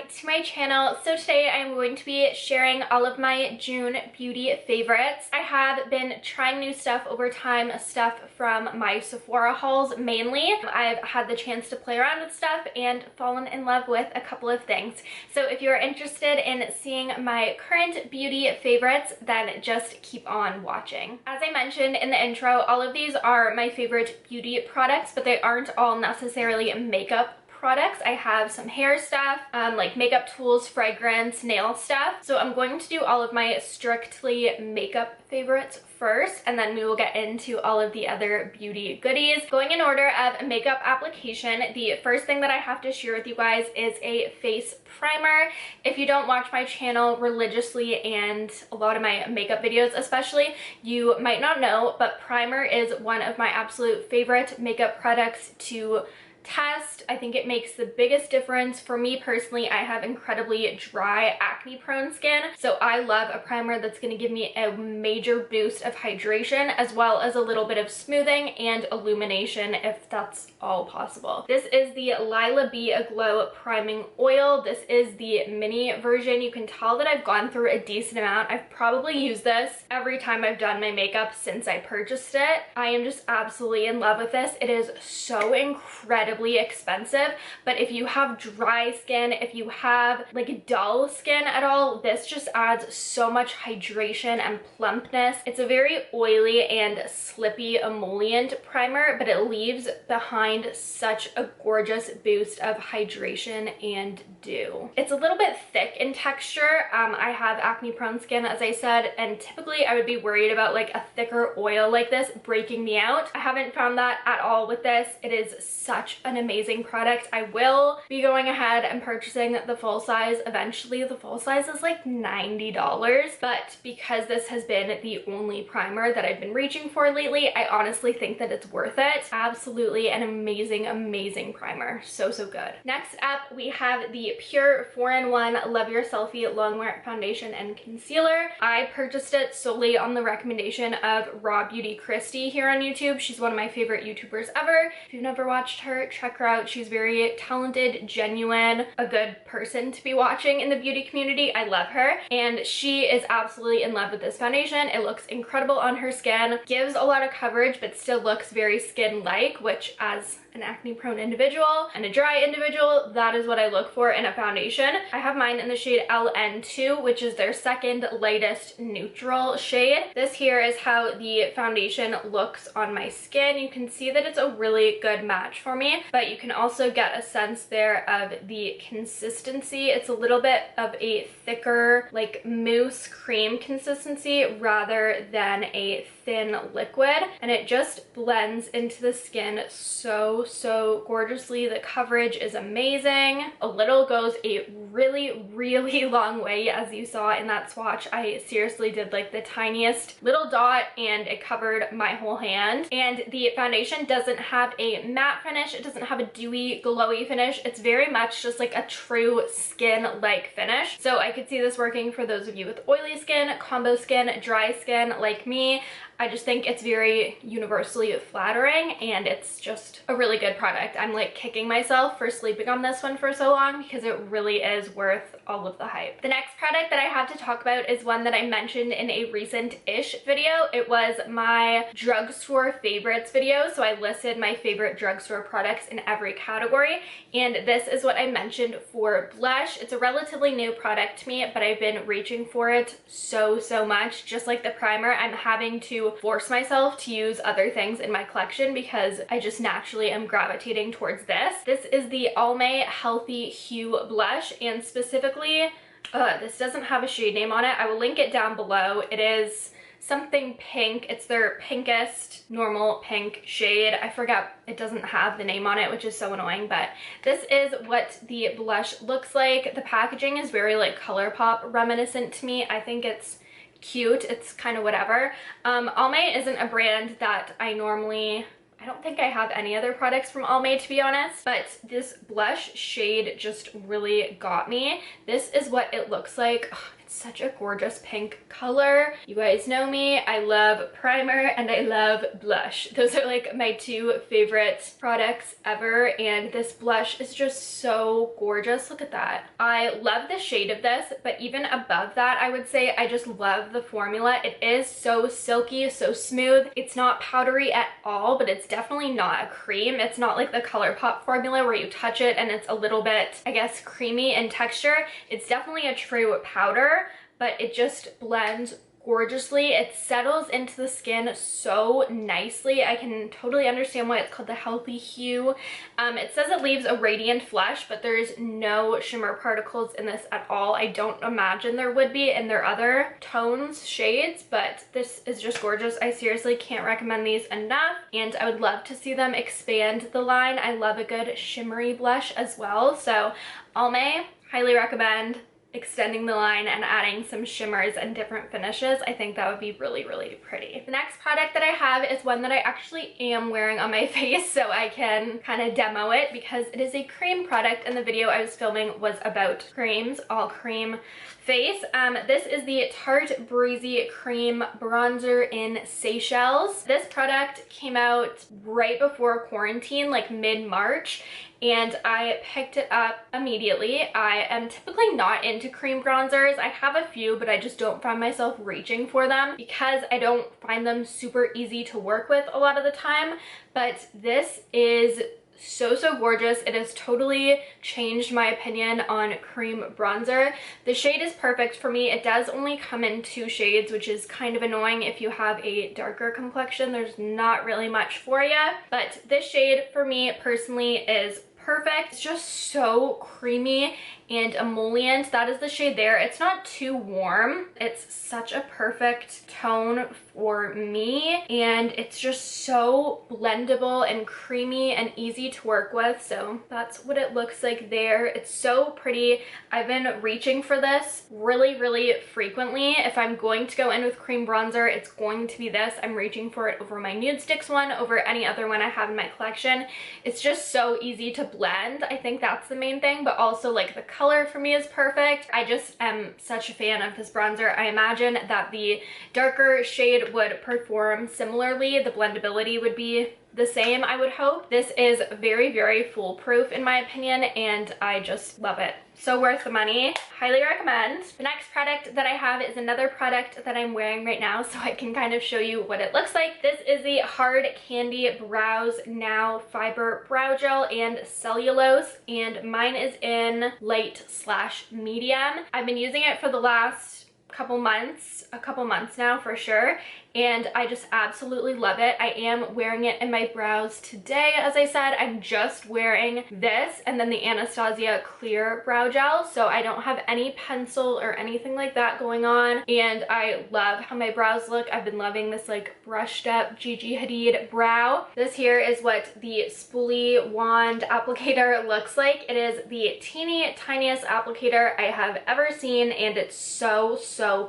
to my channel. So today I'm going to be sharing all of my June beauty favorites. I have been trying new stuff over time, stuff from my Sephora hauls mainly. I've had the chance to play around with stuff and fallen in love with a couple of things. So if you're interested in seeing my current beauty favorites, then just keep on watching. As I mentioned in the intro, all of these are my favorite beauty products, but they aren't all necessarily makeup products. I have some hair stuff, like makeup tools, fragrance, nail stuff. So I'm going to do all of my strictly makeup favorites first, and then we will get into all of the other beauty goodies. Going in order of makeup application, the first thing that I have to share with you guys is a face primer. If you don't watch my channel religiously and a lot of my makeup videos especially, you might not know, but primer is one of my absolute favorite makeup products to test. I think it makes the biggest difference. For me personally, I have incredibly dry, acne prone skin, so I love a primer that's going to give me a major boost of hydration as well as a little bit of smoothing and illumination if that's all possible. This is the Lila B Aglow Priming Oil. This is the mini version. You can tell that I've gone through a decent amount. I've probably used this every time I've done my makeup since I purchased it. I am just absolutely in love with this. It is so incredibly expensive, but if you have dry skin, if you have like dull skin at all, this just adds so much hydration and plumpness. It's a very oily and slippy emollient primer, but it leaves behind such a gorgeous boost of hydration and dew. It's a little bit thick in texture. I have acne prone skin, as I said, and typically I would be worried about like a thicker oil like this breaking me out. I haven't found that at all with this. It is such an amazing product. I will be going ahead and purchasing the full size eventually. The full size is like $90, but because this has been the only primer that I've been reaching for lately, I honestly think that it's worth it. Absolutely an amazing primer. So good. Next up, we have the Pure 4-in-1 Love Your Selfie Longwear Foundation and Concealer. I purchased it solely on the recommendation of Raw Beauty Christy here on YouTube. She's one of my favorite YouTubers ever. If you've never watched her, check her out. She's very talented, genuine, a good person to be watching in the beauty community. I love her, and she is absolutely in love with this foundation. It looks incredible on her skin, gives a lot of coverage, but still looks very skin-like, which as an acne-prone individual and a dry individual, that is what I look for in a foundation. I have mine in the shade LN2, which is their second lightest neutral shade. This here is how the foundation looks on my skin. You can see that it's a really good match for me, but you can also get a sense there of the consistency. It's a little bit of a thicker, like mousse cream consistency rather than a thin liquid, and it just blends into the skin so gorgeously. The coverage is amazing. A little goes a really long way, as you saw in that swatch. I seriously did like the tiniest little dot and it covered my whole hand. And the foundation doesn't have a matte finish, it doesn't have a dewy glowy finish. It's very much just like a true skin-like finish. So I could see this working for those of you with oily skin, combo skin, dry skin like me. I just think it's very universally flattering, and it's just a really good product. I'm like kicking myself for sleeping on this one for so long because it really is worth all of the hype. The next product that I have to talk about is one that I mentioned in a recent-ish video. It was my drugstore favorites video, so I listed my favorite drugstore products in every category, and this is what I mentioned for blush. It's a relatively new product to me, but I've been reaching for it so much. Just like the primer, I'm having to force myself to use other things in my collection because I just naturally am gravitating towards this. This is the Almay Healthy Hue Blush, and specifically, this doesn't have a shade name on it. I will link it down below. It is something pink. It's their pinkest normal pink shade. I forget, it doesn't have the name on it, which is so annoying, but this is what the blush looks like. The packaging is very like ColourPop reminiscent to me. I think it's cute. It's kind of whatever. Almay isn't a brand that I don't think I have any other products from Almay, to be honest, but this blush shade just really got me. This is what it looks like. Ugh, It's such a gorgeous pink color. You guys know me, I love primer and I love blush. Those are like my two favorite products ever, and this blush is just so gorgeous. Look at that. I love the shade of this, but even above that, I would say I just love the formula. It is so silky, so smooth. It's not powdery at all, but it's definitely not a cream. It's not like the ColourPop formula where you touch it and it's a little bit, I guess, creamy in texture. It's definitely a true powder, but it just blends gorgeously. It settles into the skin so nicely. I can totally understand why it's called the healthy hue. It says it leaves a radiant flush, but there's no shimmer particles in this at all. I don't imagine there would be in their other tones, shades, but this is just gorgeous. I seriously can't recommend these enough, and I would love to see them expand the line. I love a good shimmery blush as well, so Almay, highly recommend extending the line and adding some shimmers and different finishes. I think that would be really, really pretty. The next product that I have is one that I actually am wearing on my face, so I can kind of demo it because it is a cream product, and the video I was filming was about creams, all cream face. This is the Tarte Breezy Cream Bronzer in Seychelles. This product came out right before quarantine, like mid-March, and I picked it up immediately. I am typically not into cream bronzers. I have a few, but I just don't find myself reaching for them because I don't find them super easy to work with a lot of the time. But this is so gorgeous. It has totally changed my opinion on cream bronzer. The shade is perfect for me. It does only come in 2 shades, which is kind of annoying if you have a darker complexion. There's not really much for you, but this shade for me personally is perfect. It's just so creamy and emollient. That is the shade there. It's not too warm. It's such a perfect tone for me, and it's just so blendable and creamy and easy to work with. So that's what it looks like there. It's so pretty. I've been reaching for this really frequently. If I'm going to go in with cream bronzer, it's going to be this. I'm reaching for it over my Nude Sticks one, over any other one I have in my collection. It's just so easy to blend. I think that's the main thing, but also like the color for me is perfect. I just am such a fan of this bronzer. I imagine that the darker shade would perform similarly. The blendability would be the same, I would hope. This is very foolproof in my opinion, and I just love it. So worth the money. Highly recommend. The next product that I have is another product that I'm wearing right now, so I can kind of show you what it looks like. This is the Hard Candy Brows Now Fiber Brow Gel and Cellulose, and mine is in light/medium. I've been using it for the last a couple months now for sure, and I just absolutely love it. I am wearing it in my brows today. As I said, I'm just wearing this and then the Anastasia Clear Brow Gel, so I don't have any pencil or anything like that going on, and I love how my brows look. I've been loving this like brushed up Gigi Hadid brow. This here is what the spoolie wand applicator looks like. It is the teeny tiniest applicator I have ever seen, and it's so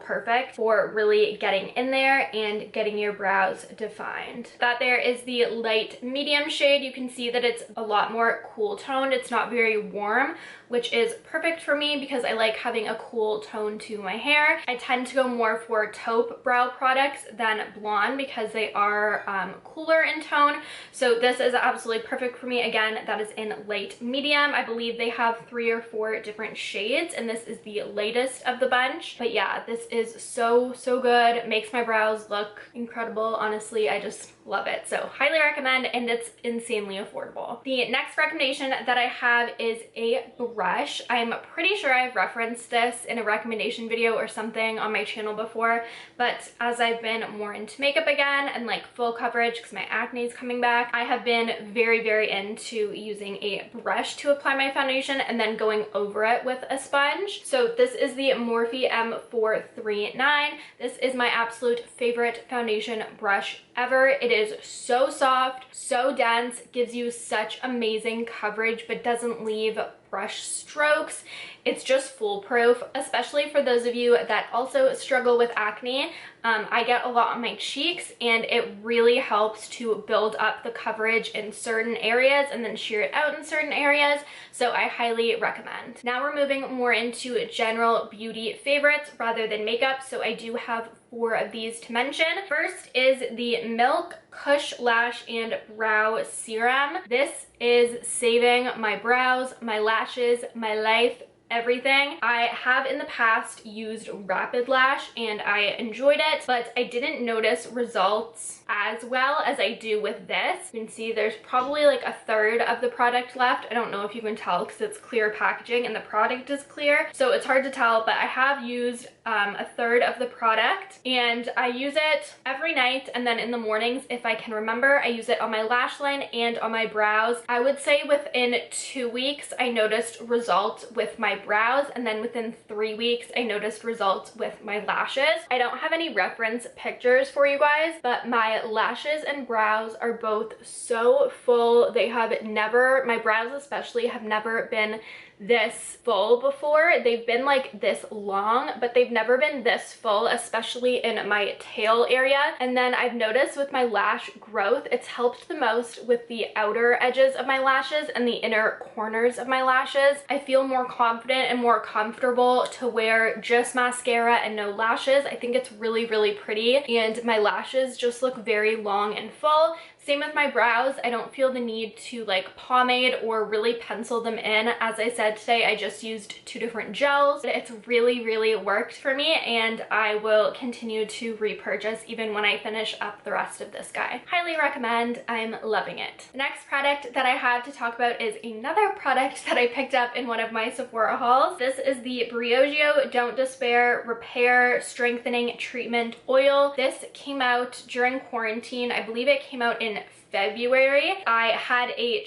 perfect for really getting in there and getting your brows defined. That there is the light medium shade. You can see that it's a lot more cool toned. It's not very warm, which is perfect for me because I like having a cool tone to my hair. I tend to go more for taupe brow products than blonde because they are cooler in tone. So this is absolutely perfect for me. Again, that is in light medium. I believe they have 3 or 4 different shades, and this is the latest of the bunch. But yeah, this is so good. It makes my brows look incredible. Honestly, I just love it. So highly recommend, and it's insanely affordable. The next recommendation that I have is a brush. I'm pretty sure I've referenced this in a recommendation video or something on my channel before, but as I've been more into makeup again and like full coverage because my acne is coming back, I have been very into using a brush to apply my foundation and then going over it with a sponge. So this is the Morphe M439. This is my absolute favorite foundation brush ever. It is so soft, so dense, gives you such amazing coverage but doesn't leave brush strokes. It's just foolproof, especially for those of you that also struggle with acne. I get a lot on my cheeks, and it really helps to build up the coverage in certain areas and then sheer it out in certain areas, so I highly recommend. Now we're moving more into general beauty favorites rather than makeup, so I do have 4 of these to mention. First is the Milk Kush Lash and Brow Serum. This is saving my brows, my lashes, my life, everything. I have in the past used Rapid Lash and I enjoyed it, but I didn't notice results as well as I do with this. You can see there's probably like a third of the product left. I don't know if you can tell because it's clear packaging and the product is clear, so it's hard to tell, but I have used a third of the product, and I use it every night, and then in the mornings, if I can remember, I use it on my lash line and on my brows. I would say within 2 weeks I noticed results with my brows, and then within 3 weeks I noticed results with my lashes. I don't have any reference pictures for you guys, but my lashes and brows are both so full. They have never, my brows especially, have never been this full before. They've been like this long, but they've never been this full, especially in my tail area. And then I've noticed with my lash growth, it's helped the most with the outer edges of my lashes and the inner corners of my lashes. I feel more confident and more comfortable to wear just mascara and no lashes. I think it's really, really pretty, and my lashes just look very long and full. Same with my brows. I don't feel the need to like pomade or really pencil them in. As I said today, I just used 2 different gels. It's really, really worked for me, and I will continue to repurchase even when I finish up the rest of this guy. Highly recommend. I'm loving it. The next product that I have to talk about is another product that I picked up in one of my Sephora hauls. This is the Briogeo Don't Despair Repair Strengthening Treatment Oil. This came out during quarantine. I believe it came out in February. I had a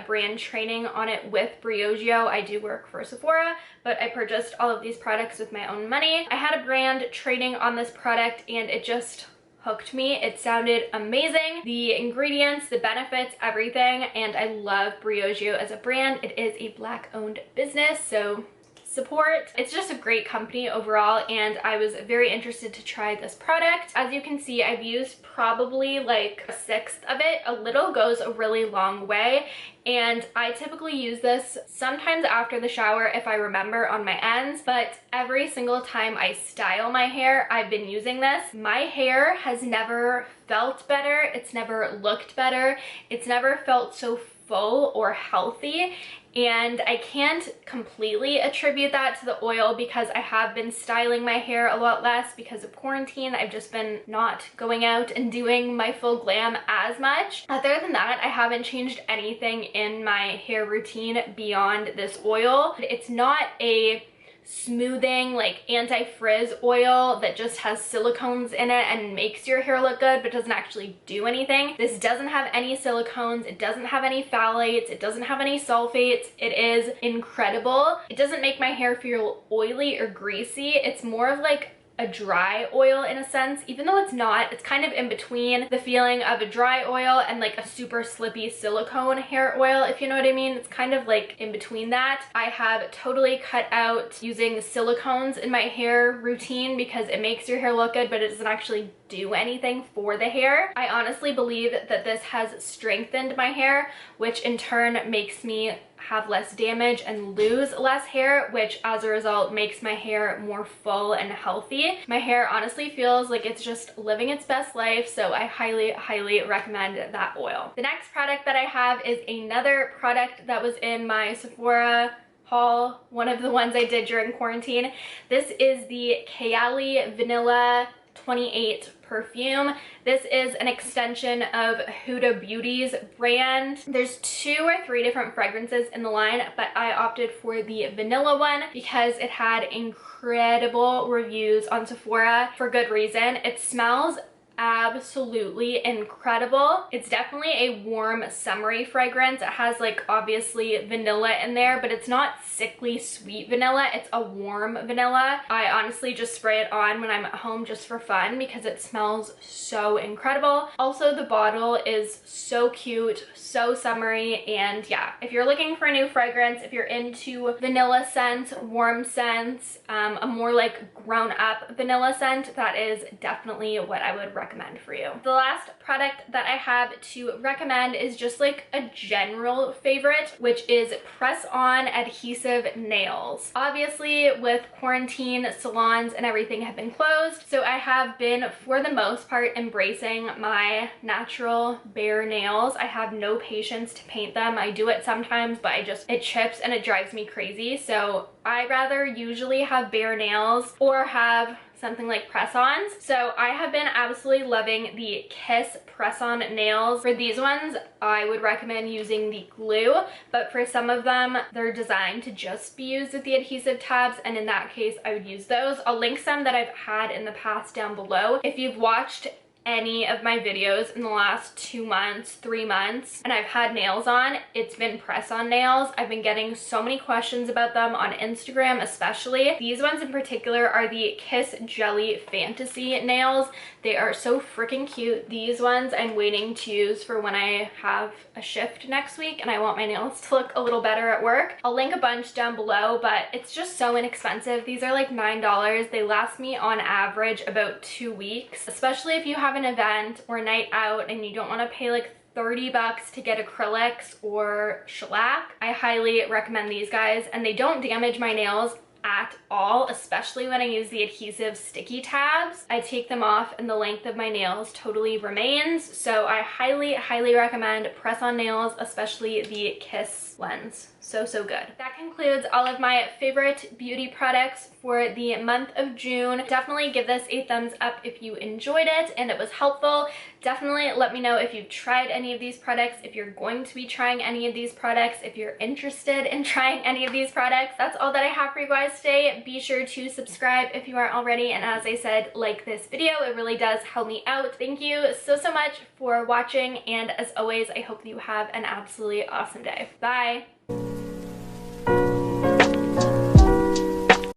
brand training on it with Briogeo. I do work for Sephora, but I purchased all of these products with my own money. I had a brand training on this product and it just hooked me. It sounded amazing. The ingredients, the benefits, everything, and I love Briogeo as a brand. It is a Black-owned business, so support. It's just a great company overall, and I was very interested to try this product. As you can see, I've used probably like 1/6 of it. A little goes a really long way, and I typically use this sometimes after the shower if I remember on my ends, but every single time I style my hair, I've been using this. My hair has never felt better. It's never looked better. It's never felt so full or healthy, and I can't completely attribute that to the oil because I have been styling my hair a lot less because of quarantine. I've just been not going out and doing my full glam as much. Other than that, I haven't changed anything in my hair routine beyond this oil. It's not a smoothing like anti-frizz oil that just has silicones in it and makes your hair look good but doesn't actually do anything. This doesn't have any silicones, it doesn't have any phthalates, it doesn't have any sulfates. It is incredible. It doesn't make my hair feel oily or greasy. It's more of like a dry oil in a sense, even though it's not. It's kind of in between the feeling of a dry oil and like a super slippy silicone hair oil, if you know what I mean. It's kind of like in between that. I have totally cut out using silicones in my hair routine because it makes your hair look good, but it doesn't actually do anything for the hair. I honestly believe that this has strengthened my hair, which in turn makes me have less damage and lose less hair, which as a result makes my hair more full and healthy. My hair honestly feels like it's just living its best life, so I highly, highly recommend that oil. The next product that I have is another product that was in my Sephora haul, one of the ones I did during quarantine. This is the Kayali Vanilla 28 perfume. This is an extension of Huda Beauty's brand. There's 2 or 3 different fragrances in the line, but I opted for the vanilla one because it had incredible reviews on Sephora for good reason. It smells absolutely incredible. It's definitely a warm, summery fragrance. It has like obviously vanilla in there, but it's not sickly sweet vanilla. It's a warm vanilla. I honestly just spray it on when I'm at home just for fun because it smells so incredible. Also, the bottle is so cute, so summery, and yeah, if you're looking for a new fragrance, if you're into vanilla scents, warm scents, a more like grown-up vanilla scent, that is definitely what I would recommend for you. The last product that I have to recommend is just like a general favorite, which is press-on adhesive nails. Obviously, with quarantine, salons and everything have been closed, so I have been, for the most part, embracing my natural bare nails. I have no patience to paint them. I do it sometimes, but it chips and it drives me crazy, so I rather usually have bare nails or have something like press-ons. So I have been absolutely loving the Kiss press-on nails. For these ones, I would recommend using the glue, but for some of them, they're designed to just be used with the adhesive tabs, and in that case, I would use those. I'll link some that I've had in the past down below. If you've watched any of my videos in the last 2 months, 3 months, and I've had nails on, it's been press-on nails. I've been getting so many questions about them on Instagram, especially. These ones in particular are the Kiss Jelly Fantasy nails. They are so freaking cute. These ones I'm waiting to use for when I have a shift next week and I want my nails to look a little better at work. I'll link a bunch down below, but it's just so inexpensive. These are like $9. They last me on average about 2 weeks, especially if you have an event or a night out and you don't want to pay like 30 bucks to get acrylics or shellac. I highly recommend these guys, and they don't damage my nails at all, especially when I use the adhesive sticky tabs. I take them off and the length of my nails totally remains, so I highly recommend press-on nails, especially the Kiss lens. So good. That concludes all of my favorite beauty products for the month of June. Definitely give this a thumbs up if you enjoyed it and it was helpful. Definitely let me know if you've tried any of these products, if you're going to be trying any of these products, if you're interested in trying any of these products. That's all that I have for you guys today. Be sure to subscribe if you aren't already, and as I said, like this video. It really does help me out. Thank you so much for watching, and as always, I hope you have an absolutely awesome day. Bye!